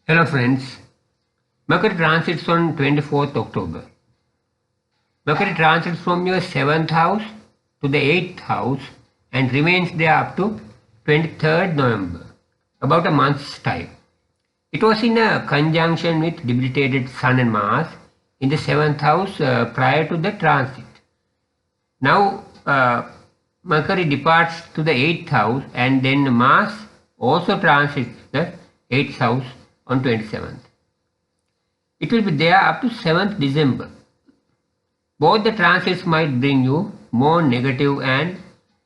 Hello friends, Mercury transits on 24th October. Mercury transits from your 7th house to the 8th house and remains there up to 23rd November, about a month's time. It was in a conjunction with debilitated Sun and Mars in the 7th house prior to the transit. Now Mercury departs to the 8th house and then Mars also transits the 8th house on 27th. It will be there up to 7th December. Both the transits might bring you more negative and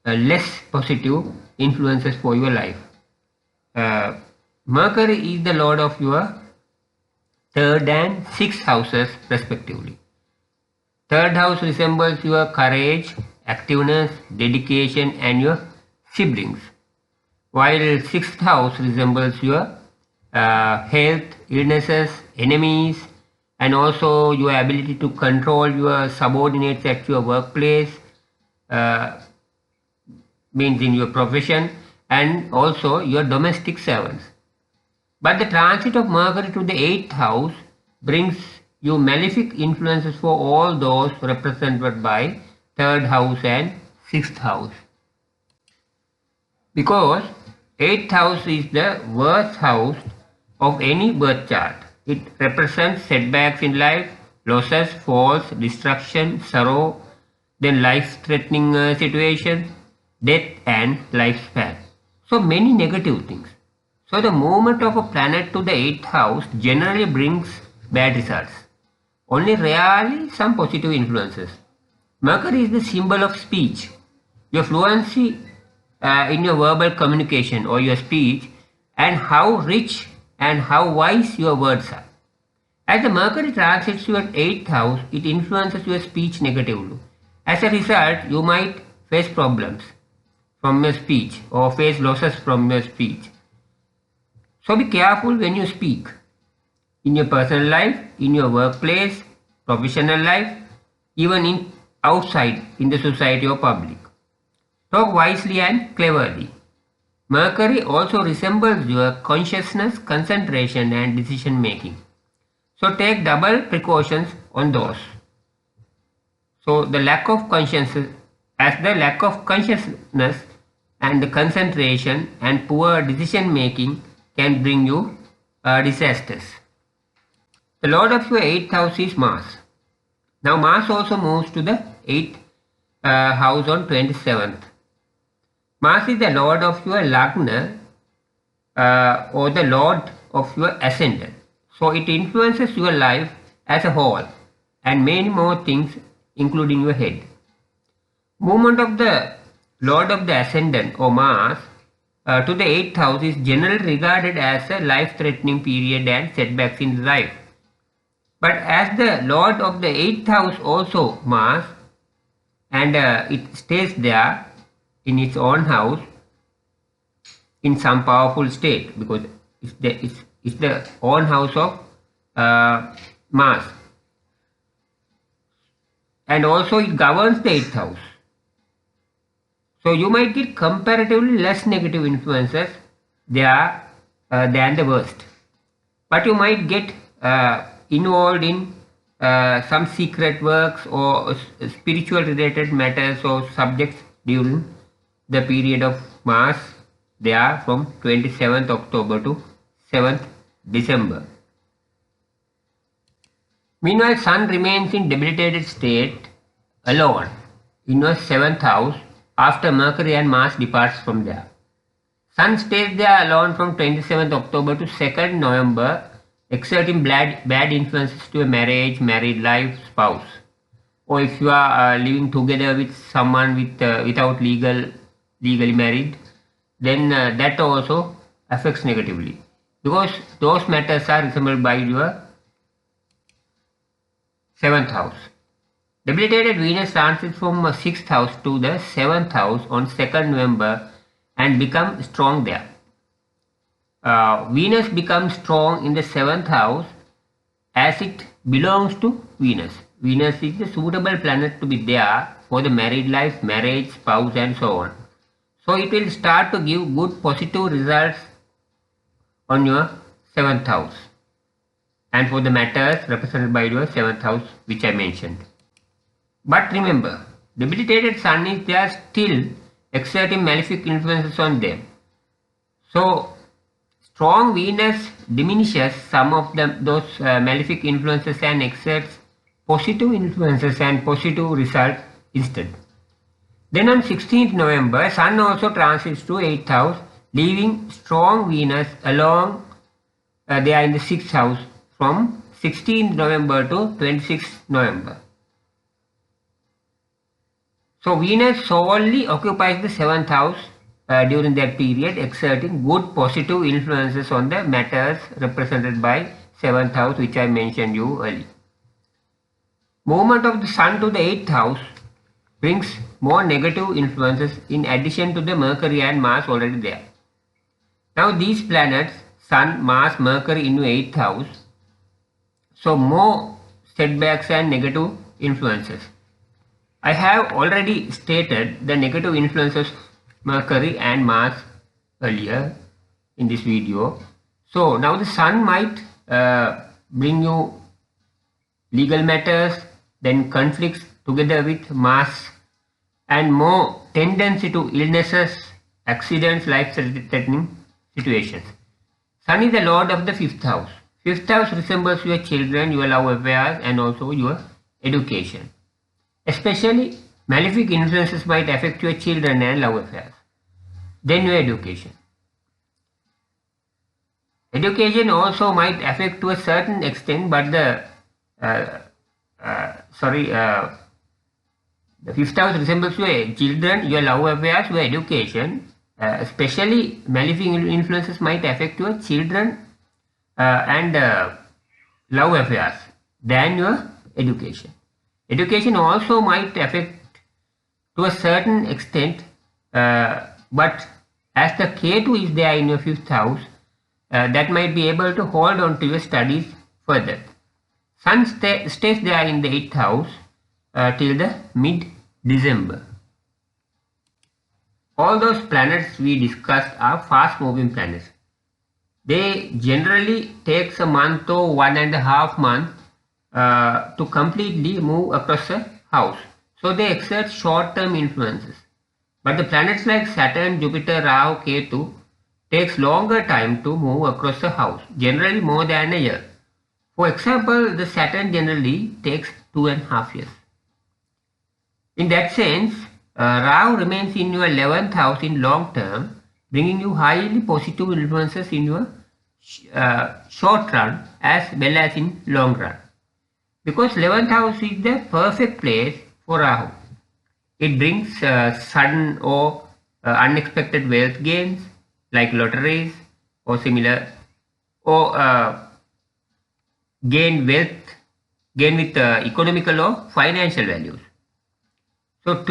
less positive influences for your life. Mercury is the lord of your 3rd and 6th houses respectively. 3rd house resembles your courage, activeness, dedication and your siblings, while 6th house resembles your health, illnesses, enemies, and also your ability to control your subordinates at your workplace, means in your profession, and also your domestic servants. But the transit of Mercury to the 8th house brings you malefic influences for all those represented by 3rd house and 6th house. Because 8th house is the worst house of any birth chart. It represents setbacks in life, losses, falls, destruction, sorrow, then life-threatening situations, death and lifespan. So many negative things. So the movement of a planet to the 8th house generally brings bad results. Only rarely some positive influences. Mercury is the symbol of speech. Your fluency in your verbal communication or your speech, and how rich and how wise your words are. As the Mercury transits your 8th house, it influences your speech negatively. As a result, you might face problems from your speech or face losses from your speech. So be careful when you speak. In your personal life, in your workplace, professional life, even in outside in the society or public. Talk wisely and cleverly. Mercury also resembles your consciousness, concentration and decision making. So take double precautions on those. So the lack of consciousness and the concentration and poor decision making can bring you disasters. The lord of your 8th house is Mars. Now Mars also moves to the 8th house on 27th. Mars is the lord of your lagna or the lord of your ascendant. So it influences your life as a whole and many more things including your head. Movement of the lord of the ascendant or Mars to the 8th house is generally regarded as a life-threatening period and setbacks in life. But as the lord of the 8th house also Mars, and it stays there in its own house in some powerful state, because it's the own house of Mars, and also it governs the 8th house. So you might get comparatively less negative influences there than the worst, but you might get involved in some secret works or spiritual related matters or subjects during the period of Mars there from 27th October to 7th December. Meanwhile, Sun remains in debilitated state alone in your 7th house after Mercury and Mars departs from there. Sun stays there alone from 27th October to 2nd November, exerting bad influences to your marriage, married life, spouse. Or if you are living together with someone without legally married, then that also affects negatively, because those matters are resembled by your 7th house. Debilitated Venus transits from 6th house to the 7th house on 2nd November and becomes strong there. Venus becomes strong in the 7th house as it belongs to Venus. Venus is the suitable planet to be there for the married life, marriage, spouse and so on. So it will start to give good positive results on your 7th house. and for the matters represented by your 7th house, which I mentioned. But remember, debilitated Sun is there still exerting malefic influences on them. So strong Venus diminishes some of those malefic influences and exerts positive influences and positive results instead. Then on 16th November, Sun also transits to 8th house, leaving strong Venus along they are in the 6th house from 16th November to 26th November. So Venus solely occupies the 7th house during that period, exerting good positive influences on the matters represented by 7th house, which I mentioned you earlier. Movement of the Sun to the 8th house brings more negative influences in addition to the Mercury and Mars already there. Now these planets, Sun, Mars, Mercury in your 8th house, so more setbacks and negative influences. I have already stated the negative influences of Mercury and Mars earlier in this video. So now the Sun might bring you legal matters, then conflicts together with Mars, and more tendency to illnesses, accidents, life-threatening situations. Sun is the lord of the 5th house. 5th house resembles your children, your love affairs, and also your education. Especially malefic influences might affect your children and love affairs. Then your education. Education also might affect to a certain extent, but the 5th house resembles your children, your love affairs, your education. Especially malefic influences might affect your children and love affairs than your education. Education also might affect to a certain extent, but as the Ketu is there in your 5th house, that might be able to hold on to your studies further. Sun stays there in the 8th house till the mid-December. All those planets we discussed are fast moving planets. They generally takes a month or 1.5 months to completely move across a house. So they exert short-term influences. But the planets like Saturn, Jupiter, Rahu, Ketu takes longer time to move across a house, generally more than a year. For example, the Saturn generally takes 2.5 years. In that sense, Rahu remains in your 11th house in long term, bringing you highly positive influences in your short run as well as in long run. Because 11th house is the perfect place for Rahu. It brings sudden or unexpected wealth gains like lotteries or similar, or gain with economical or financial values. So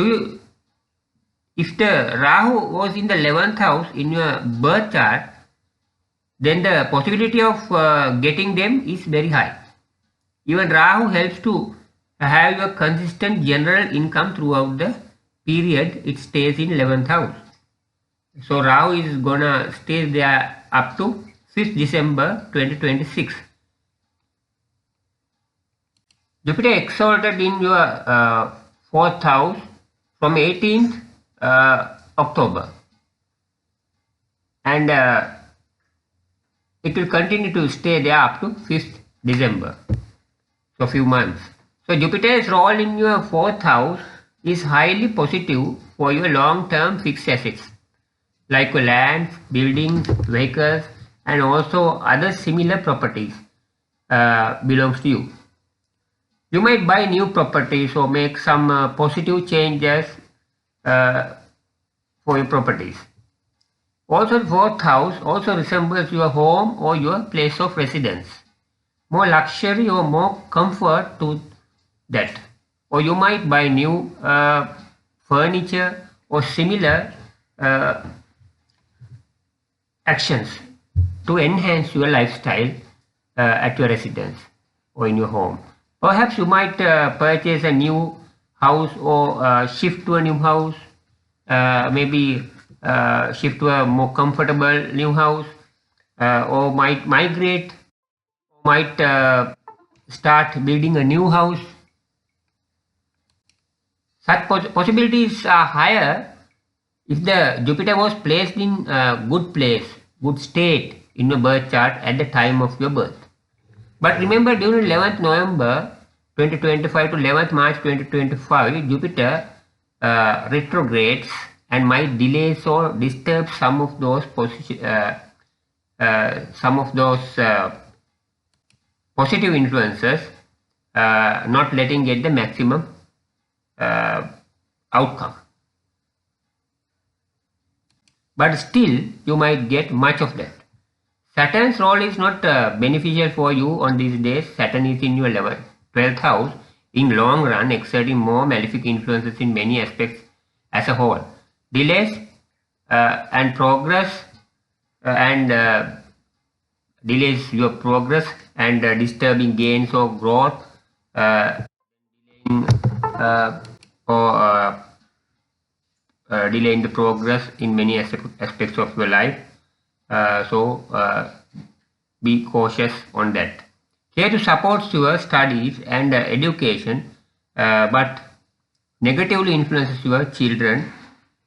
if the Rahu was in the 11th house in your birth chart, then the possibility of getting them is very high. Even Rahu helps to have a consistent general income throughout the period it stays in 11th house. So Rahu is gonna stay there up to 5th December 2026. Jupiter exalted in your 4th house from 18th October, and it will continue to stay there up to 5th December, so few months. So Jupiter's role in your 4th house is highly positive for your long-term fixed assets like lands, buildings, vehicles, and also other similar properties belongs to you. You might buy new properties or make some positive changes for your properties. Also, 4th house also resembles your home or your place of residence. More luxury or more comfort to that. Or you might buy new furniture or similar actions to enhance your lifestyle at your residence or in your home. Perhaps you might purchase a new house or shift to a new house, maybe shift to a more comfortable new house, or might migrate might start building a new house. Such possibilities are higher if the Jupiter was placed in a good place, good state in your birth chart at the time of your birth. But remember, during 11th November 2025 to 11th March 2025, Jupiter retrogrades and might delay or disturb some of those positive influences, not letting get the maximum outcome. But still, you might get much of that. Saturn's role is not beneficial for you on these days. Saturn is in your 12th house in long run, exerting more malefic influences in many aspects as a whole. Delays and progress delays your progress and disturbing gains or growth, delaying the progress in many aspects of your life. So be cautious on that. Ketu supports your studies and education, but negatively influences your children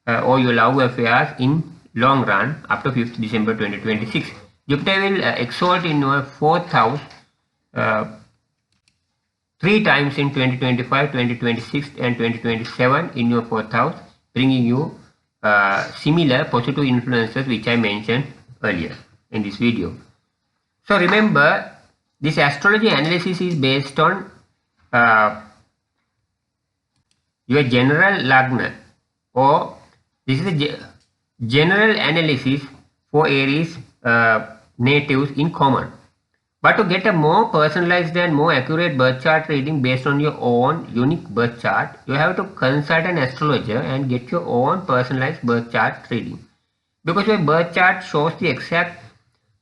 or your love affairs in long run up to 5th December 2026. Jupiter will exalt in your 4th house 3 times in 2025, 2026 and 2027 in your 4th house, bringing you similar positive influences which I mentioned earlier in this video. So remember, this astrology analysis is based on your general lagna, or this is a general analysis for Aries natives in common. But to get a more personalized and more accurate birth chart reading based on your own unique birth chart, you have to consult an astrologer and get your own personalized birth chart reading. Because your birth chart shows the exact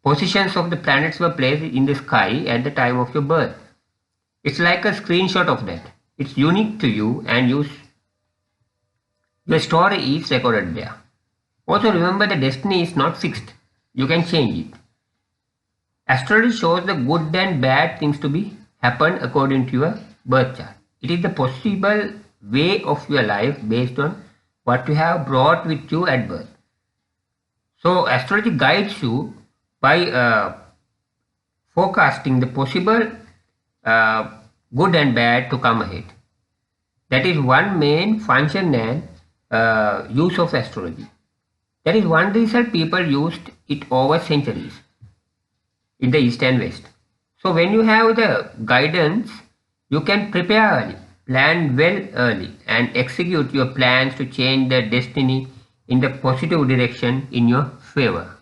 positions of the planets were placed in the sky at the time of your birth. It's like a screenshot of that. It's unique to you and your story is recorded there. Also remember, the destiny is not fixed. You can change it. Astrology shows the good and bad things to be happen according to your birth chart. It is the possible way of your life based on what you have brought with you at birth. So astrology guides you by forecasting the possible good and bad to come ahead. That is one main function and use of astrology. That is one reason people used it over centuries in the East and West. So when you have the guidance, you can prepare early, plan well early, and execute your plans to change the destiny in the positive direction in your favor.